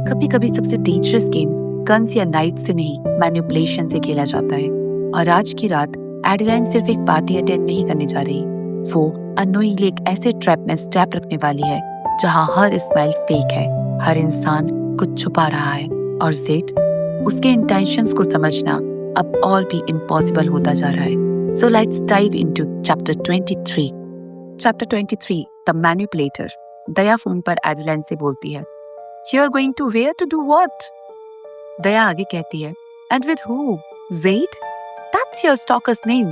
कभी कभी सबसे डेंजरस गेम गन्स या नाइफ से नहीं, मैनिपुलेशन से खेला जाता है। और आज की रात एडिलाइन सिर्फ एक पार्टी अटेंड नहीं करने जा रही, वो अननोइंगली एक ऐसे ट्रैप में स्टेप रखने वाली है जहां हर स्माइल फेक है, हर इंसान कुछ छुपा रहा है और ज़ेड, उसके इंटेंशंस को समझना अब और भी इम्पॉसिबल होता जा रहा है। So let's dive into chapter 23। Chapter 23, the manipulator. Daya phone पर एडिलाइन से बोलती है, You are going to where to do what? दया आगे कहती है, And with who? Zaid? That's your stalker's name.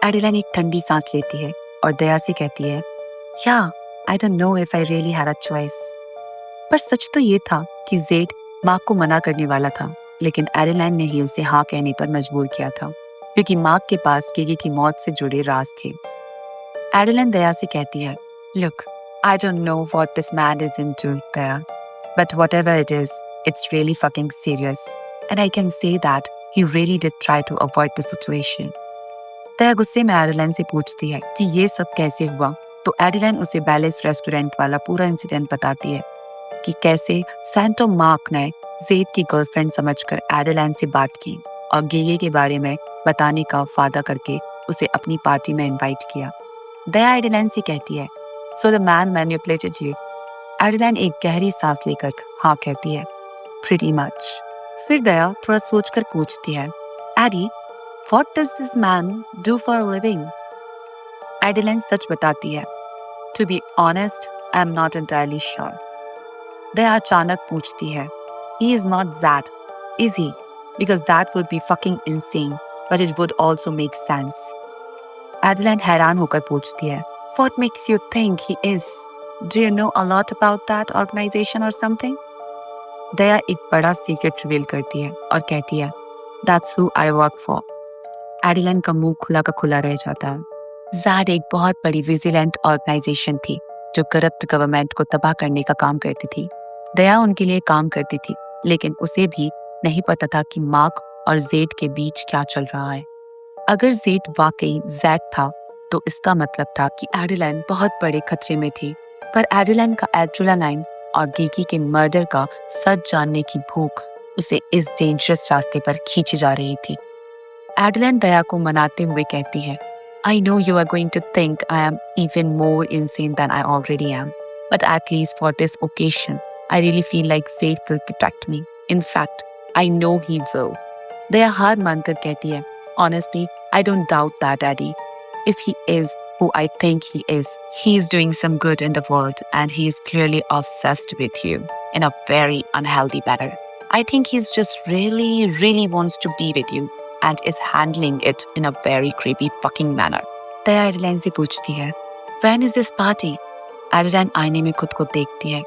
एडिलाइन एक ठंडी सांस लेती है और दया से कहती है, Yeah, I don't know if I really had a choice. पर सच तो ये था कि ज़ेड मार्क को मना करने वाला था, लेकिन एडिलाइन ने ही उसे हाँ कहने पर मजबूर किया था, क्योंकि मार्क के पास गिगी की मौत से जुड़े राज थे। एडिलाइन दया से कहती है, Look, I don't know what this man is into, Daya. But whatever it is, it's really fucking serious. And I can say that he really did try to avoid the situation. दया गुस्से में एडिलाइन से पूछती है कि ये सब कैसे हुआ, तो एडिलाइन उसे बैलेस रेस्टोरेंट वाला पूरा इंसिडेंट बताती है कि कैसे सैंटो मार्क ने ज़ेड की गर्लफ्रेंड समझकर एडिलाइन से बात की और गेगे के बारे में बताने का वादा करके उसे अपनी पार्टी में इनवाइट किया। दया एडिलाइन से कहती है, So the man manipulated you. एडिलाइन एक गहरी सांस लेकर हाँ कहती है, Pretty much. फिर दया थोड़ा सोचकर पूछती है, Eddie, what does this man do for a living? Adeline सच बताती है, To be honest, I'm not entirely sure. दया अचानक पूछती है, He is not that, is he? Because that would be fucking insane, but it would also make sense. एडिलाइन हैरान होकर पूछती है, What makes you think he is? Do you know a lot about that organization or something? दया एक बड़ा secret reveal करती है और कहती है, That's who I work for. एडिलाइन का मुंह खुला का खुला रह जाता है। ज़ेड एक बहुत बड़ी विजिलेंट ऑर्गेनाइजेशन थी जो करप्ट गवर्नमेंट को तबाह करने का काम करती थी। दया उनके लिए काम करती थी, लेकिन उसे भी नहीं पता था कि मार्क और ज़ेड के बीच क्या चल रहा है। अगर ज़ेड वाकई ज़ेड था तो इसका मतलब था कि एडिलाइन बहुत बड़े खतरे में थी। पर एडिलाइन का एड्रेनालाइन और गिगी के मर्डर का सच जानने की भूख उसे इस डेंजरस रास्ते पर खींची जा रही थी। एडिलाइन दया को मनाते हुए कहती है, I know you are going to think I am even more insane than I already am, but at least for this occasion, I really feel like Zaid will protect me. In fact, I know he will. दया हार मानकर कहती है, Honestly, I don't doubt that, Eddie. If he is who I think he is doing some good in the world, and he is clearly obsessed with you in a very unhealthy manner. I think he's just really wants to be with you and is handling it in a very creepy fucking manner. दया एडिलाइन से पूछती है, When is this party? एडिलाइन आईने में खुद को देखती है।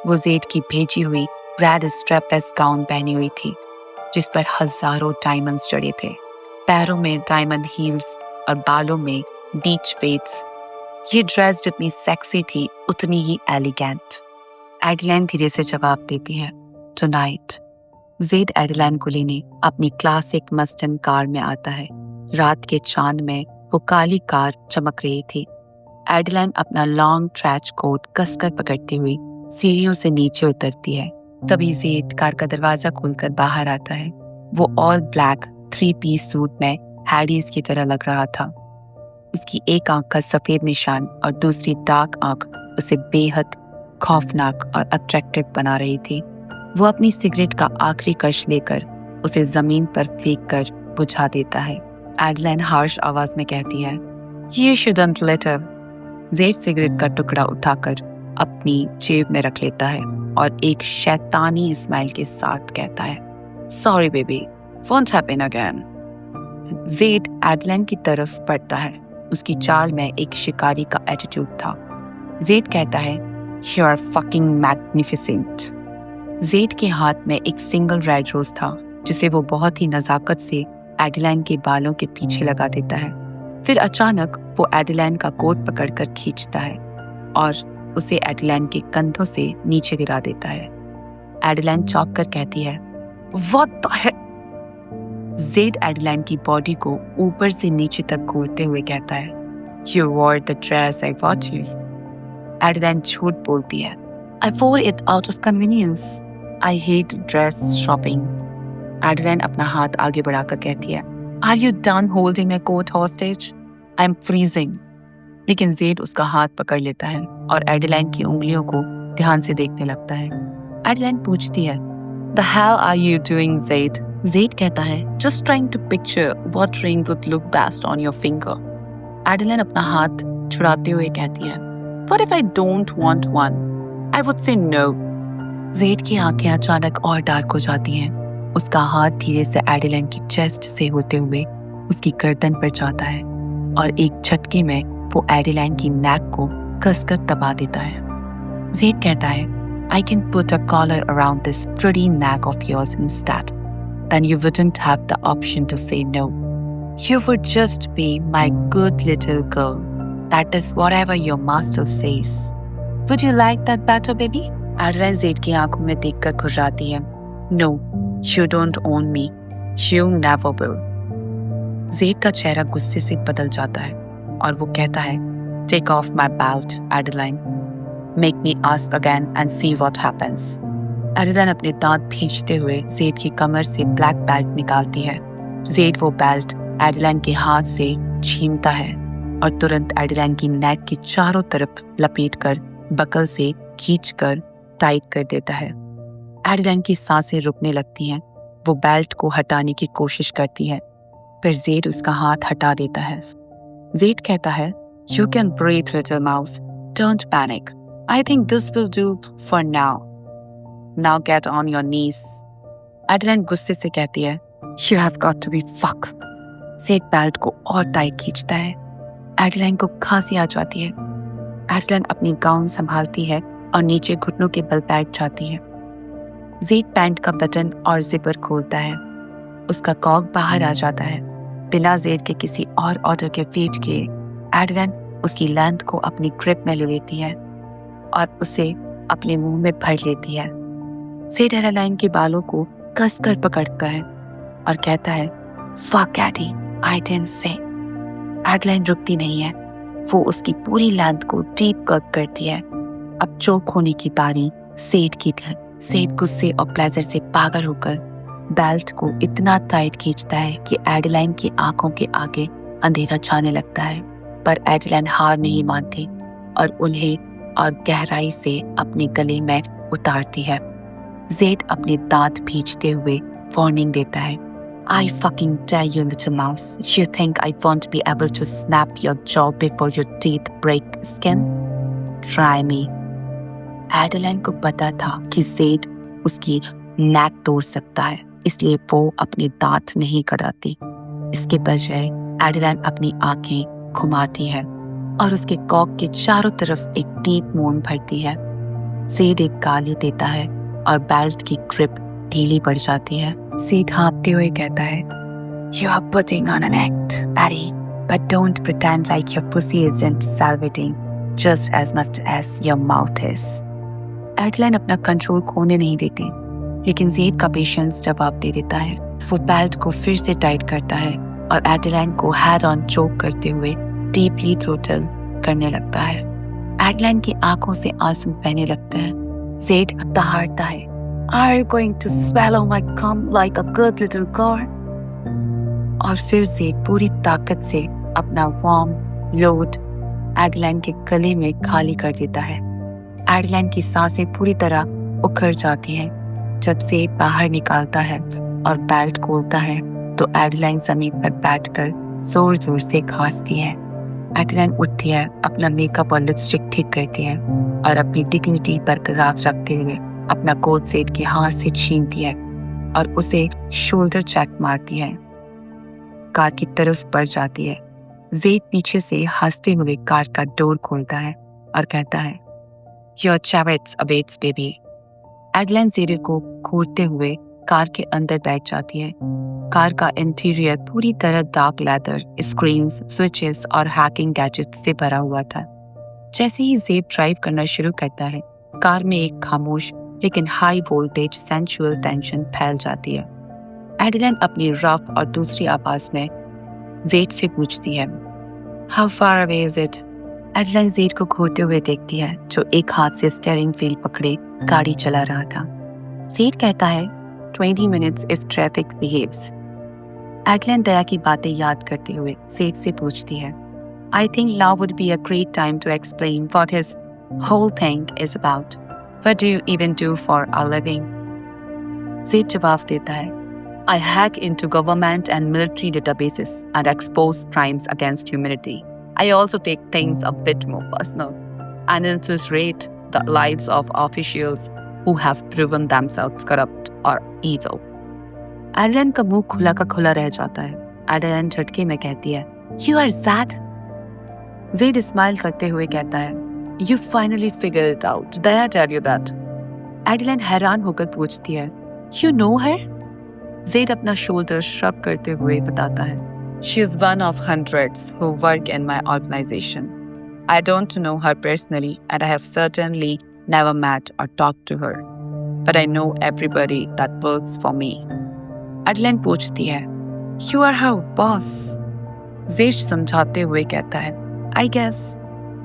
वो ज़ेड की भेजी हुई रेड स्ट्रैपलेस गाउन पहनी हुई थी, जिस पर हजारों डायमंड्स जड़े थे। पैरों में डायमंड हील्स और बालों में बीच फेड्स। ये ड्रेस जितनी सेक्सी थी उतनी ही एलिगेंट। एडिलाइन धीरे से जवाब देती है, टुनाइट। ज़ेड एडिलाइन को लेने अपनी क्लासिक मस्टन कार में आता है। रात के चांद में वो काली कार चमक रही थी। एडिलाइन अपना लॉन्ग ट्रैच कोट कसकर पकड़ती हुई सीढ़ियों से नीचे उतरती है। तभी ज़ेड कार का दरवाजा खोलकर बाहर आता है। वो ऑल ब्लैक 3-piece सूट में हैडीज की तरह लग रहा था। उसकी एक आंख का सफेद निशान और दूसरी डार्क आंख उसे बेहद खौफनाक और अट्रैक्टिव बना रही थी। वो अपनी सिगरेट का आखिरी कश लेकर उसे जमीन पर फेंक कर बुझा देता है। एडिलाइन हार्श आवाज में कहती है, You shouldn't litter. Z cigarette का टुकड़ा उठाकर अपनी जेब में रख लेता है और एक शैतानी स्माइल के साथ कहता है, Sorry baby, won't happen again. Zed Adeline की तरफ बढ़ता है। उसकी चाल में एक शिकारी का एटीट्यूड था। ज़ेड कहता है, You are fucking magnificent. Z के हाथ में एक सिंगल रेड रोज था, जिसे वो बहुत ही नजाकत से एडिलाइन के बालों के पीछे लगा देता है। फिर अचानक वो एडिलाइन का कोट पकड़कर खींचता है और उसे एडिलाइन के कंधों से नीचे गिरा देता है। एडिलाइन चौंक कर कहती है, What the heck? Z Adeline की बॉडी को ऊपर से नीचे तक घूरते हुए कहता है, You wore the dress I bought you. एडिलाइन झूठ बोलती है, I wore it out of convenience. I hate dress shopping. एडलाइन अपना हाथ आगे बढ़ाकर कहती है, Are you done holding my coat hostage? I'm freezing. लेकिन जेड उसका हाथ पकड़ लेता है और एडलाइन की उंगलियों को ध्यान से देखने लगता है। एडलाइन पूछती है, The hell are you doing, Zaid? Z कहता है, Just trying to picture what ring would look best on your finger. एडलाइन अपना हाथ छुड़ाते हुए कहती है, What if I don't want one? I would say no. Z की आंखें अचानक और डार्क हो जाती हैं। उसका हाथ धीरे से एडलाइन की चेस्ट से होते हुए उसकी गर्दन पर जाता है और एक झटके में वो एडलाइन की नेक को कसकर दबा देता है। जेड कहता है, I can put a collar around this pretty neck of yours instead. Then you wouldn't have the option to say no. You would just be my good little girl. That is whatever your master says. Would you like that better, baby? Adeline Zed की आंखों में देखकर घुर्राती है। No, you don't own me. You never will. Z का चेहरा गुस्से से बदल जाता है और वो कहता है, Take off my belt, Adeline. Make me ask again and see what happens. एडलाइन अपने दांत खींचते हुए जेड की कमर से ब्लैक बेल्ट निकालती है। जेड वो बेल्ट एडलाइन के हाथ से छीनता है और तुरंत एडलाइन की नेक की चारों तरफ लपेटकर बकल से खींचकर टाइट कर देता है। एडलाइन की सांसें रुकने लगती हैं। वो बेल्ट को हटाने की कोशिश करती है, फिर जेड उसका हाथ हटा देता है। जेड कहता है, You can breathe, little mouse. Don't panic. I think this will do for now. Now get on your knees. एडलाइन गुस्से से कहती है, You have got to be fuck. Z belt को और टाइट खींचता है। एडलाइन को खांसी आ जाती है। एडलाइन अपनी गाउन संभालती है और नीचे घुटनों के बल बैठ जाती है। जेड पैंट का बटन और जिपर खोलता है। उसका कॉक बाहर आ जाता है। बिना जेड के किसी और ऑर्डर के फीड किए एडलाइन उसकी लेंथ को अपनी ग्रिप में ले लेती है और उसे अपने मुंह में भर लेती है। जेड एडलाइन के बालों को कसकर पकड़ता है और कहता है, Fuck Eddie, I didn't say. एडलाइन रुकती नहीं है। वो उसकी पूरी लेंथ को डीप कट करती है। अब चोक होने की बारी सेड की थी। सेड गुस्से और प्लेजर से पागल होकर बेल्ट को इतना टाइट खींचता है कि एडलाइन की आंखों के आगे अंधेरा छाने लगता है। पर एडलाइन हार नहीं मानती और उन्हें और गहराई से अपने गले में उतारती है। जेड अपने दांत भींचते हुए वार्निंग देता है, I fucking dare you, little mouse. You think I won't be able to snap your jaw before your teeth break skin? Try me. एडलाइन को पता था कि जेड उसकी नेक तोड़ सकता है, इसलिए वो अपने दांत नहीं कटाती। इसके बजाय एडलाइन अपनी आंखें घुमाती है और उसके कॉक के चारों तरफ एक डीप मौन भरती है। जेड एक गाली देता है और बेल्ट की ग्रिप ढीली पड़ जाती है। जेड हाँफते हुए कहता है, You are putting on an act, Eddie, but don't pretend like your pussy isn't salivating just as much as your mouth is. एडलाइन अपना कंट्रोल खोने नहीं देती, लेकिन जेड का पेशेंस जवाब दे देता है। वो बेल्ट को फिर से टाइट करता है और एडलाइन को हेड ऑन चोक करते हुए डीपली थ्रोटल करने लगता है। एडलाइन की आंखों से आंसू बहने लगते हैं। जेड दहाड़ता है, Are you going to swallow my cum like a good little girl? और फिर जेड पूरी ताकत से अपना वार्म लोड एडलाइन के गले में खाली कर देता है। एडलाइन की सांसें पूरी तरह उखड़ जाती हैं। जब जेड बाहर निकालता है और बेल्ट खोलता है तो एडलाइन जमीन पर बैठकर जोर जोर से खांसती है। एडलाइन उठती है, अपना मेकअप और लिपस्टिक ठीक करती है और अपनी डिग्निटी बरकरार रखते हुए अपना कोट जेड के हाथ से छीनती है और उसे शोल्डर चेक मारती है। कार की तरफ बढ़ जाती है। जेड पीछे से हंसते हुए कार का डोर खोलता है और कहता है, Your chariot awaits, baby. Adeline Zed को घूरते हुए कार के अंदर बैठ जाती है। कार का इंटीरियर पूरी तरह डार्क लेदर, स्क्रीन्स, स्विचेस और हैकिंग गैजेट्स से भरा हुआ था। जैसे ही जेड ड्राइव करना शुरू करता है, कार में एक खामोश लेकिन हाई वोल्टेज सेंसुअल टेंशन फैल जाती है। एडलाइन अपनी रफ और दूसरी आवाज में जेड से पूछती है, How far away is it? Adeline Zed को घूरते हुए देखती है, जो एक हाथ से स्टीयरिंग व्हील पकड़े गाड़ी चला रहा था। ज़ेड कहता है 20 minutes if traffic behaves. Adeline दया की बातें याद करते हुए ज़ेड से पूछती है I think now would be a great time to explain what his whole thing is about. What do you even do for a living? Z जवाब देता है I hack into government and military databases and expose crimes against humanity. I also take things a bit more personal and infiltrate the lives of officials who have proven themselves corrupt or evil. Adeline का मुंह खुला का खुला रह जाता है। Adeline झटके में कहती है You are sad? Z smile करते हुए कहता है You finally figured it out. Did I tell you that? Adeline हैरान होकर पूछती है You know her? ज़ेड अपना शोल्डर श्रग करते हुए बताता है She is one of hundreds who work in my organization. I don't know her personally and I have certainly never met or talked to her. But I know everybody that works for me. Adeline पूछती है You are her boss? Z समझाते हुए कहता है I guess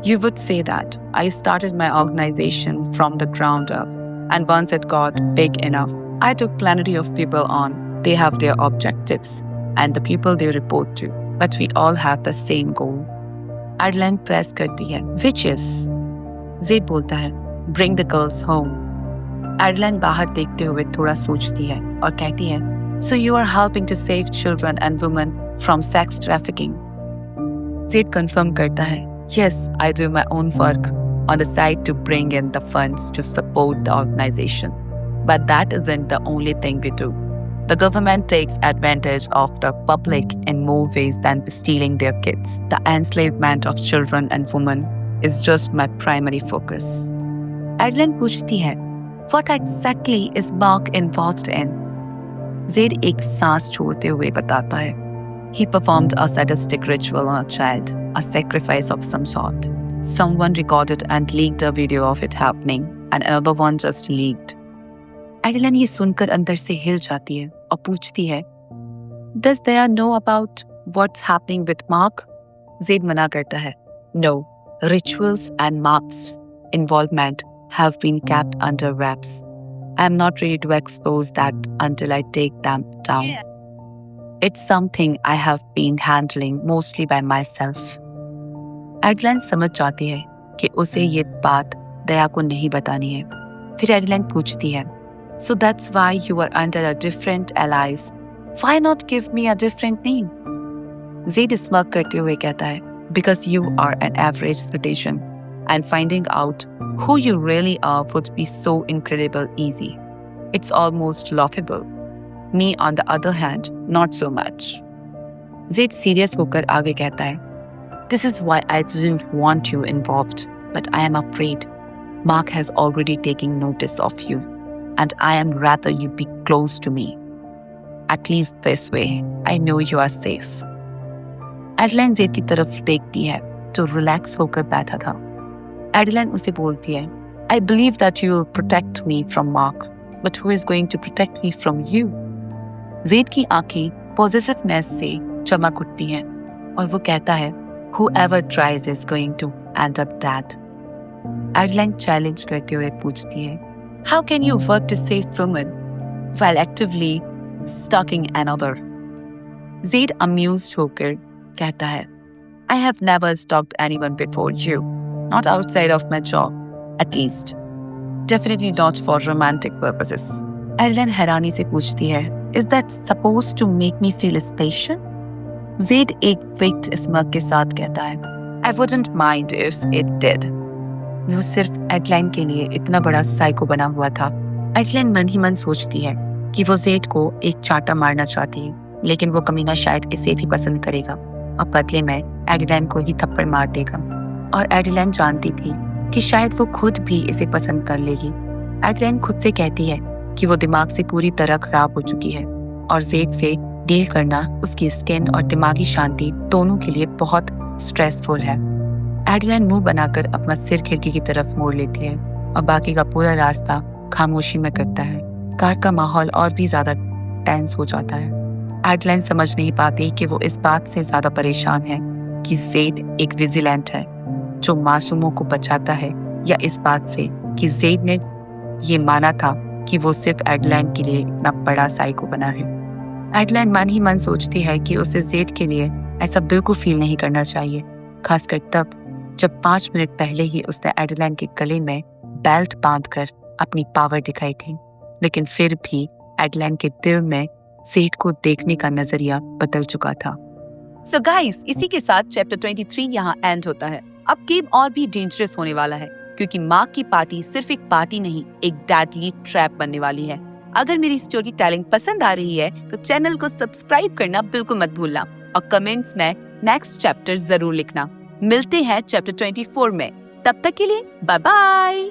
you would say that. I started my organization from the ground up, and once it got big enough, I took plenty of people on. They have their objectives and the people they report to, but we all have the same goal. Adeline press करती है Which is? Z बोलता है Bring the girls home. Adeline बाहर देखते हुए थोड़ा सोचती है और कहती है So you are helping to save children and women from sex trafficking. Z confirm करता है Yes, I do my own work on the side to bring in the funds to support the organization. But that isn't the only thing we do. The government takes advantage of the public in more ways than stealing their kids. The enslavement of children and women is just my primary focus. Adeline पूछती है What exactly is Mark involved in? Z एक सांस छोड़ते हुए बताता है He performed a sadistic ritual on a child, a sacrifice of some sort. Someone recorded and leaked a video of it happening, and another one just leaked. Adeline ये सुनकर अंदर से हिल जाती है और पूछती है Does Daya know about what's happening with Mark? Z मना करता है No, rituals and Mark's involvement have been kept under wraps. I am not ready to expose that until I take them down. It's something I have been handling mostly by myself. Adeline समझ जाती है कि उसे ये बात दया को नहीं बतानी है। फिर एडलिन पूछती है So that's why you are under a different alias. Why not give me a different name? Z smug करते हुए कहता है Because you are an average citizen and finding out who you really are would be so incredible easy. It's almost laughable. Me, on the other hand, not so much. Z serious होकर आगे कहता है This is why I didn't want you involved, but I am afraid. Mark has already taken notice of you, and I am rather you be close to me. At least this way, I know you are safe. Adeline Z की तरफ देखती है जो relax होकर बैठा था। Adeline उसे बोलती है I believe that you will protect me from Mark, but who is going to protect me from you? Z की आंखें पॉजिटिवनेस से चमक उठती हैं और वो कहता है Whoever tries is going to end up dead. Adeline challenge करते हुए पूछती है How can you work to save women while actively stalking another? Z amused होकर कहता है I have never stalked anyone before you, not outside of my job, at least. Definitely not for romantic purposes. Adeline हैरानी से पूछती है Is that supposed to make me feel special? Z एक wicked smug के साथ कहता है I wouldn't mind if it did. वो सिर्फ एडलिन के लिए इतना बड़ा साइको बना हुआ था। एडलिन मन ही मन सोचती है कि वो ज़ेड को एक चांटा मारना चाहती है, लेकिन वो कमीना शायद इसे भी पसंद करेगा और बदले में एडलिन को ही थप्पड़ मार देगा। और एडलिन जानती थी कि शायद वो खुद भी इसे पसंद कर लेगी। एडलिन खुद से कहती है कि वो दिमाग से पूरी तरह खराब हो चुकी है और ज़ेड से डील करना उसकी स्किन और दिमागी शांति दोनों के लिए बहुत स्ट्रेसफुल है। एडलिन मुंह बनाकर अपना सिर खिड़की की तरफ मोड़ लेती है और बाकी का पूरा रास्ता खामोशी में करता है। कार का माहौल और भी ज्यादा टेंस हो जाता है। एडलिन समझ नहीं पाती कि वो इस बात से ज्यादा परेशान है कि ज़ेड एक विजिलेंट है जो मासूमों को बचाता है, या इस बात से कि ज़ेड ने ये माना था कि वो सिर्फ एडलैंड के लिए इतना बड़ा साइको बना है। एडलैंड मन ही मन सोचती है कि उसे जेड के लिए ऐसा बिल्कुल फील नहीं करना चाहिए, खासकर तब जब 5 मिनट पहले ही उसने एडलैंड के गले में बेल्ट बांधकर अपनी पावर दिखाई थी। लेकिन फिर भी एडलैंड के दिल में जेड को देखने का नजरिया बदल चुका था। सो गाइस, इसी के साथ चैप्टर 23 यहाँ एंड होता है। अब गेम और भी डेंजरस होने वाला है, क्योंकि मार्क की पार्टी सिर्फ एक पार्टी नहीं, एक डेडली ट्रैप बनने वाली है। अगर मेरी स्टोरी टेलिंग पसंद आ रही है तो चैनल को सब्सक्राइब करना बिल्कुल मत भूलना और कमेंट्स में नेक्स्ट चैप्टर जरूर लिखना। मिलते हैं चैप्टर 24 में। तब तक के लिए बाय बाय।